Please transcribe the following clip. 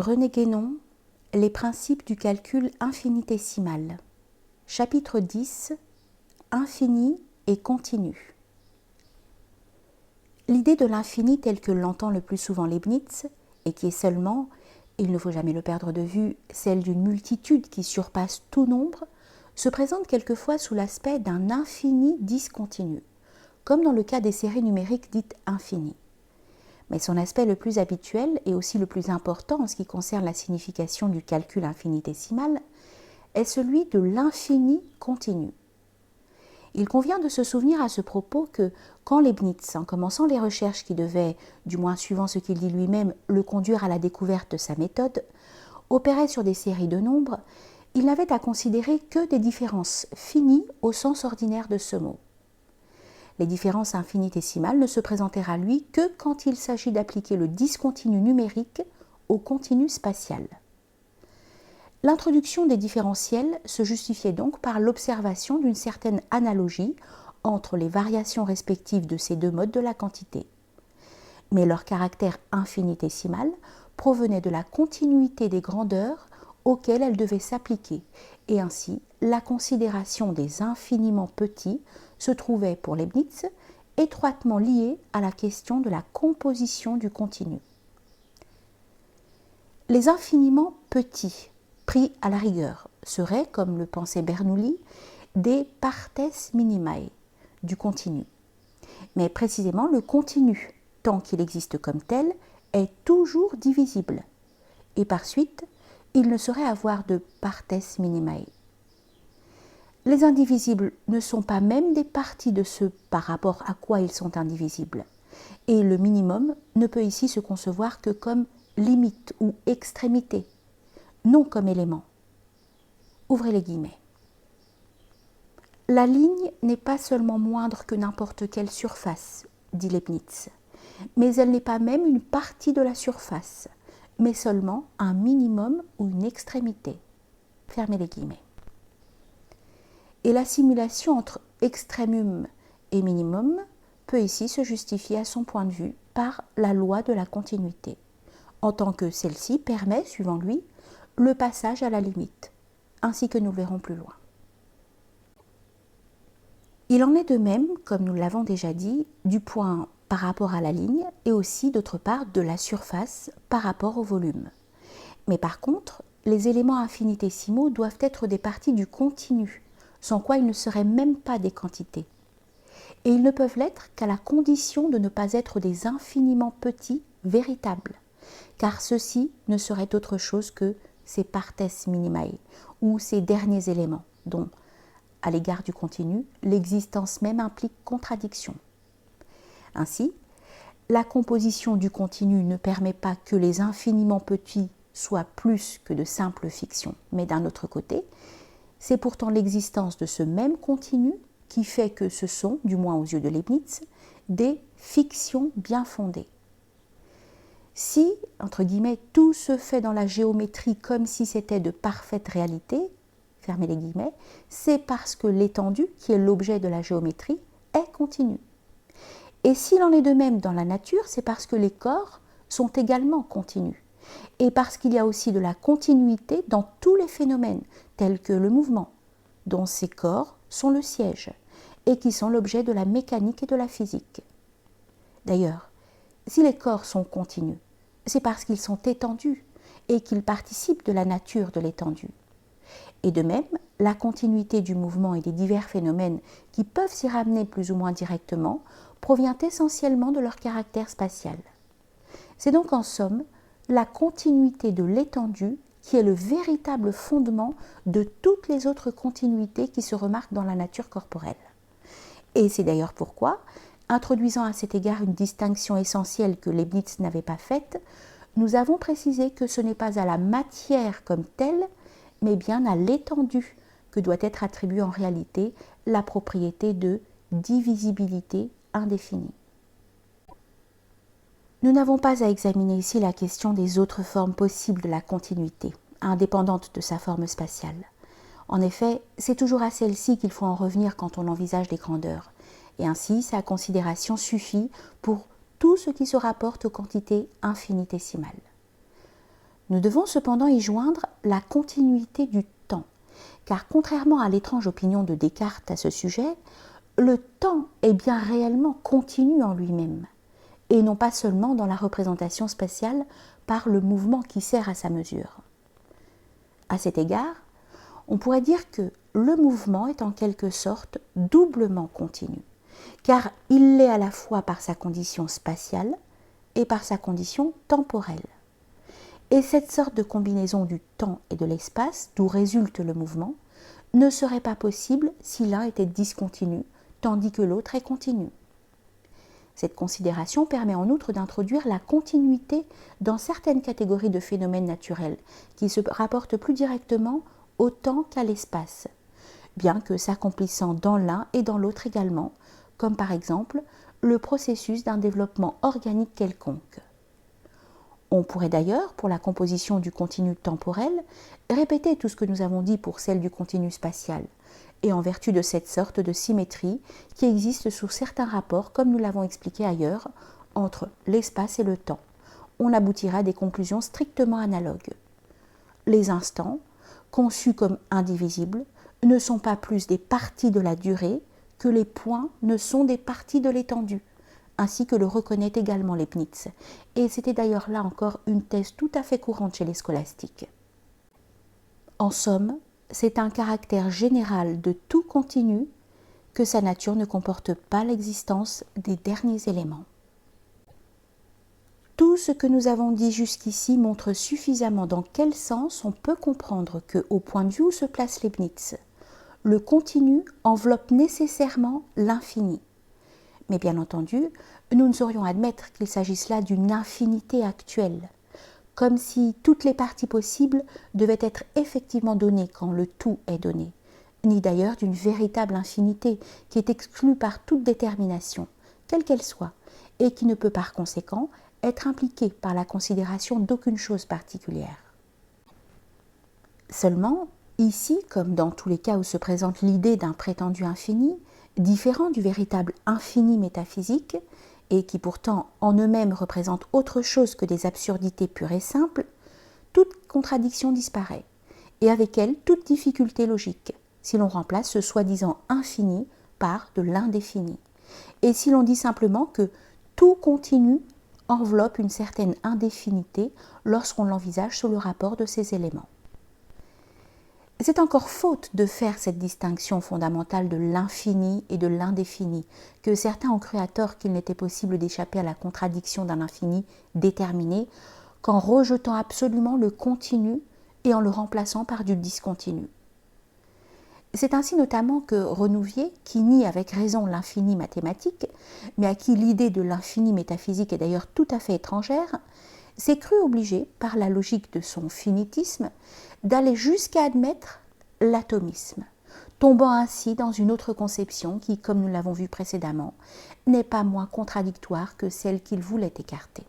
René Guénon, Les principes du calcul infinitésimal. Chapitre 10. Infini et continu. L'idée de l'infini telle que l'entend le plus souvent Leibniz, et qui est seulement, il ne faut jamais le perdre de vue, celle d'une multitude qui surpasse tout nombre, se présente quelquefois sous l'aspect d'un infini discontinu, comme dans le cas des séries numériques dites infinies. Mais son aspect le plus habituel et aussi le plus important en ce qui concerne la signification du calcul infinitésimal est celui de l'infini continu. Il convient de se souvenir à ce propos que quand Leibniz, en commençant les recherches qui devaient, du moins suivant ce qu'il dit lui-même, le conduire à la découverte de sa méthode, opérait sur des séries de nombres, il n'avait à considérer que des différences finies au sens ordinaire de ce mot. Les différences infinitésimales ne se présentèrent à lui que quand il s'agit d'appliquer le discontinu numérique au continu spatial. L'introduction des différentiels se justifiait donc par l'observation d'une certaine analogie entre les variations respectives de ces deux modes de la quantité. Mais leur caractère infinitésimal provenait de la continuité des grandeurs auxquelles elles devaient s'appliquer, et ainsi la considération des infiniment petits se trouvait pour Leibniz étroitement liée à la question de la composition du continu. Les infiniment petits, pris à la rigueur, seraient, comme le pensait Bernoulli, des partes minimae du continu. Mais précisément, le continu, tant qu'il existe comme tel, est toujours divisible. Et par suite, il ne saurait avoir de partes minimae. Les indivisibles ne sont pas même des parties de ce par rapport à quoi ils sont indivisibles. Et le minimum ne peut ici se concevoir que comme limite ou extrémité, non comme élément. Ouvrez les guillemets. La ligne n'est pas seulement moindre que n'importe quelle surface, dit Leibniz, mais elle n'est pas même une partie de la surface, mais seulement un minimum ou une extrémité. Fermez les guillemets. Et la simulation entre extrémum et minimum peut ici se justifier à son point de vue par la loi de la continuité, en tant que celle-ci permet, suivant lui, le passage à la limite, ainsi que nous le verrons plus loin. Il en est de même, comme nous l'avons déjà dit, du point par rapport à la ligne et aussi, d'autre part, de la surface par rapport au volume. Mais par contre, les éléments infinitésimaux doivent être des parties du continu, sans quoi ils ne seraient même pas des quantités. Et ils ne peuvent l'être qu'à la condition de ne pas être des infiniment petits véritables, car ceux-ci ne seraient autre chose que ces partes minimae, ou ces derniers éléments, dont, à l'égard du continu, l'existence même implique contradiction. Ainsi, la composition du continu ne permet pas que les infiniment petits soient plus que de simples fictions, mais d'un autre côté, c'est pourtant l'existence de ce même continu qui fait que ce sont, du moins aux yeux de Leibniz, des fictions bien fondées. Si, entre guillemets, tout se fait dans la géométrie comme si c'était de parfaite réalité, fermez les guillemets, c'est parce que l'étendue, qui est l'objet de la géométrie, est continue. Et s'il en est de même dans la nature, c'est parce que les corps sont également continus. Et parce qu'il y a aussi de la continuité dans tous les phénomènes, tels que le mouvement, dont ces corps sont le siège, et qui sont l'objet de la mécanique et de la physique. D'ailleurs, si les corps sont continus, c'est parce qu'ils sont étendus et qu'ils participent de la nature de l'étendue. Et de même, la continuité du mouvement et des divers phénomènes qui peuvent s'y ramener plus ou moins directement provient essentiellement de leur caractère spatial. C'est donc en somme la continuité de l'étendue qui est le véritable fondement de toutes les autres continuités qui se remarquent dans la nature corporelle. Et c'est d'ailleurs pourquoi, introduisant à cet égard une distinction essentielle que Leibniz n'avait pas faite, nous avons précisé que ce n'est pas à la matière comme telle, mais bien à l'étendue que doit être attribuée en réalité la propriété de divisibilité indéfinie. Nous n'avons pas à examiner ici la question des autres formes possibles de la continuité, indépendantes de sa forme spatiale. En effet, c'est toujours à celle-ci qu'il faut en revenir quand on envisage les grandeurs, et ainsi sa considération suffit pour tout ce qui se rapporte aux quantités infinitésimales. Nous devons cependant y joindre la continuité du temps, car contrairement à l'étrange opinion de Descartes à ce sujet, le temps est bien réellement continu en lui-même, et non pas seulement dans la représentation spatiale par le mouvement qui sert à sa mesure. À cet égard, on pourrait dire que le mouvement est en quelque sorte doublement continu, car il l'est à la fois par sa condition spatiale et par sa condition temporelle. Et cette sorte de combinaison du temps et de l'espace, d'où résulte le mouvement, ne serait pas possible si l'un était discontinu, tandis que l'autre est continu. Cette considération permet en outre d'introduire la continuité dans certaines catégories de phénomènes naturels, qui se rapportent plus directement au temps qu'à l'espace, bien que s'accomplissant dans l'un et dans l'autre également, comme par exemple le processus d'un développement organique quelconque. On pourrait d'ailleurs, pour la composition du continu temporel, répéter tout ce que nous avons dit pour celle du continu spatial, et en vertu de cette sorte de symétrie qui existe sous certains rapports, comme nous l'avons expliqué ailleurs, entre l'espace et le temps, on aboutira à des conclusions strictement analogues. Les instants, conçus comme indivisibles, ne sont pas plus des parties de la durée que les points ne sont des parties de l'étendue, ainsi que le reconnaît également Leibniz. Et c'était d'ailleurs là encore une thèse tout à fait courante chez les scolastiques. En somme, c'est un caractère général de tout continu que sa nature ne comporte pas l'existence des derniers éléments. Tout ce que nous avons dit jusqu'ici montre suffisamment dans quel sens on peut comprendre que, au point de vue où se place Leibniz, le continu enveloppe nécessairement l'infini. Mais bien entendu, nous ne saurions admettre qu'il s'agisse là d'une infinité actuelle, comme si toutes les parties possibles devaient être effectivement données quand le tout est donné, ni d'ailleurs d'une véritable infinité qui est exclue par toute détermination, quelle qu'elle soit, et qui ne peut par conséquent être impliquée par la considération d'aucune chose particulière. Seulement, ici, comme dans tous les cas où se présente l'idée d'un prétendu infini, différent du véritable infini métaphysique, et qui pourtant en eux-mêmes représentent autre chose que des absurdités pures et simples, toute contradiction disparaît, et avec elle toute difficulté logique, si l'on remplace ce soi-disant infini par de l'indéfini, et si l'on dit simplement que tout continu enveloppe une certaine indéfinité lorsqu'on l'envisage sous le rapport de ces éléments. C'est encore faute de faire cette distinction fondamentale de l'infini et de l'indéfini, que certains ont cru à tort qu'il n'était possible d'échapper à la contradiction d'un infini déterminé qu'en rejetant absolument le continu et en le remplaçant par du discontinu. C'est ainsi notamment que Renouvier, qui nie avec raison l'infini mathématique, mais à qui l'idée de l'infini métaphysique est d'ailleurs tout à fait étrangère, s'est cru obligé, par la logique de son finitisme, d'aller jusqu'à admettre l'atomisme, tombant ainsi dans une autre conception qui, comme nous l'avons vu précédemment, n'est pas moins contradictoire que celle qu'il voulait écarter.